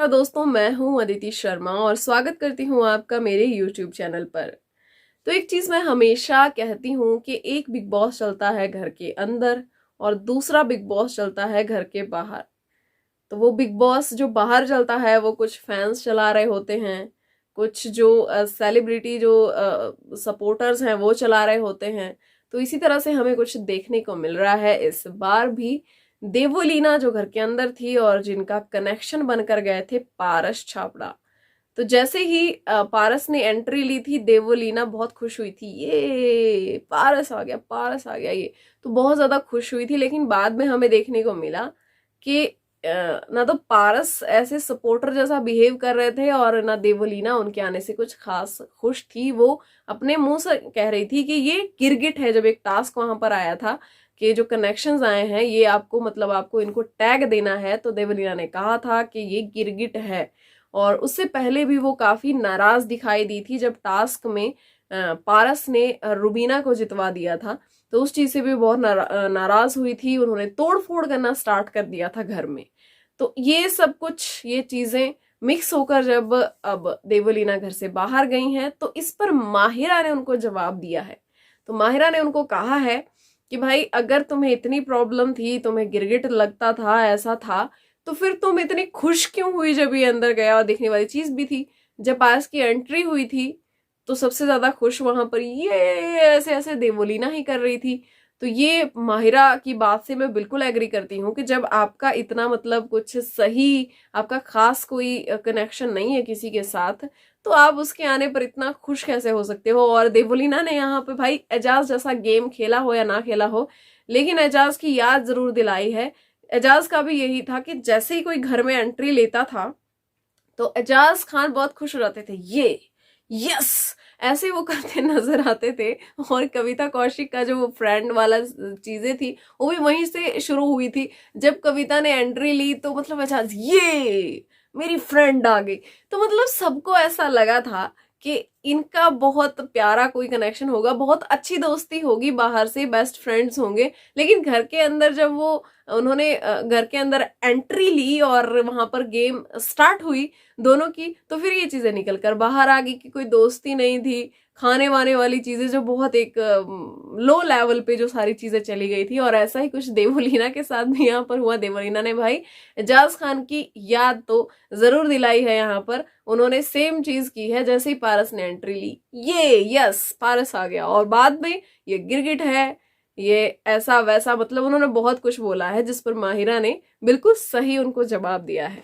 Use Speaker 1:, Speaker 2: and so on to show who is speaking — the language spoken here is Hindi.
Speaker 1: नमस्कार दोस्तों, मैं हूं अदिति शर्मा और स्वागत करती हूं आपका मेरे YouTube चैनल पर। तो एक चीज मैं हमेशा कहती हूं कि एक बिग बॉस चलता है घर के अंदर और दूसरा बिग बॉस चलता है घर के बाहर। तो वो बिग बॉस जो बाहर चलता है वो कुछ फैंस चला रहे होते हैं, कुछ जो सेलिब्रिटी जो सपोर्टर्स हैं वो चला रहे होते हैं। तो इसी तरह से हमें कुछ देखने को मिल रहा है इस बार भी। देवोलीना जो घर के अंदर थी और जिनका कनेक्शन बनकर गए थे पारस छाबड़ा। तो जैसे ही पारस ने एंट्री ली थी, देवोलीना बहुत खुश हुई थी, ये पारस आ गया, पारस आ गया, ये तो बहुत ज्यादा खुश हुई थी। लेकिन बाद में हमें देखने को मिला कि ना तो पारस ऐसे सपोर्टर जैसा बिहेव कर रहे थे और ना देवोलीना उनके आने से कुछ खास खुश थी। वो अपने मुंह से कह रही थी कि ये गिरगिट है। जब एक टास्क वहां पर आया था कि जो कनेक्शंस आए हैं ये आपको मतलब आपको इनको टैग देना है, तो देवोलीना ने कहा था कि ये गिरगिट है। और उससे पहले भी वो काफी नाराज दिखाई दी थी जब टास्क में पारस ने रुबीना को जितवा दिया था। तो उस चीज से भी बहुत नाराज हुई थी। उन्होंने तोड़ फोड़ करना स्टार्ट कर दिया था घर में। तो ये सब कुछ ये चीजें मिक्स होकर जब अब देवोलीना घर से बाहर गई हैं तो इस पर माहिरा ने उनको जवाब दिया है। तो माहिरा ने उनको कहा है कि भाई अगर तुम्हें इतनी प्रॉब्लम थी, तुम्हें गिरगिट लगता था, ऐसा था, तो फिर तुम इतनी खुश क्यों हुई जब ये अंदर गया? और देखने वाली चीज भी थी, जब पारस की एंट्री हुई थी तो सबसे ज्यादा खुश वहां पर ये ऐसे ऐसे देवोलीना ही कर रही थी। तो ये माहिरा की बात से मैं बिल्कुल एग्री करती हूँ कि जब आपका इतना मतलब कुछ सही, आपका खास कोई कनेक्शन नहीं है किसी के साथ, तो आप उसके आने पर इतना खुश कैसे हो सकते हो? और देवोलीना ने यहाँ पे भाई एजाज जैसा गेम खेला हो या ना खेला हो, लेकिन एजाज की याद जरूर दिलाई है। एजाज का भी यही था कि जैसे ही कोई घर में एंट्री लेता था तो एजाज खान बहुत खुश हो जाते थे, ये यस ऐसे वो करते नजर आते थे। और कविता कौशिक का जो वो फ्रेंड वाला चीजें थी वो भी वहीं से शुरू हुई थी। जब कविता ने एंट्री ली तो मतलब एजाज ये मेरी फ्रेंड आ गई। तो मतलब सबको ऐसा लगा था कि इनका बहुत प्यारा कोई कनेक्शन होगा, बहुत अच्छी दोस्ती होगी, बाहर से बेस्ट फ्रेंड्स होंगे। लेकिन घर के अंदर जब वो उन्होंने घर के अंदर एंट्री ली और वहां पर गेम स्टार्ट हुई दोनों की, तो फिर ये चीजें निकल कर बाहर आ गई कि कोई दोस्ती नहीं थी। खाने वाने वाली चीजें जो बहुत एक लो लेवल पे जो सारी चीजें चली गई थी। और ऐसा ही कुछ देवोलीना के साथ भी यहाँ पर हुआ। देवोलीना ने भाई एजाज खान की याद तो जरूर दिलाई है। यहाँ पर उन्होंने सेम चीज की है जैसे ही पारस ने एंट्री ली, ये यस पारस आ गया। और बाद में ये गिरगिट है, ये ऐसा वैसा, मतलब उन्होंने बहुत कुछ बोला है जिस पर माहिरा ने बिल्कुल सही उनको जवाब दिया है।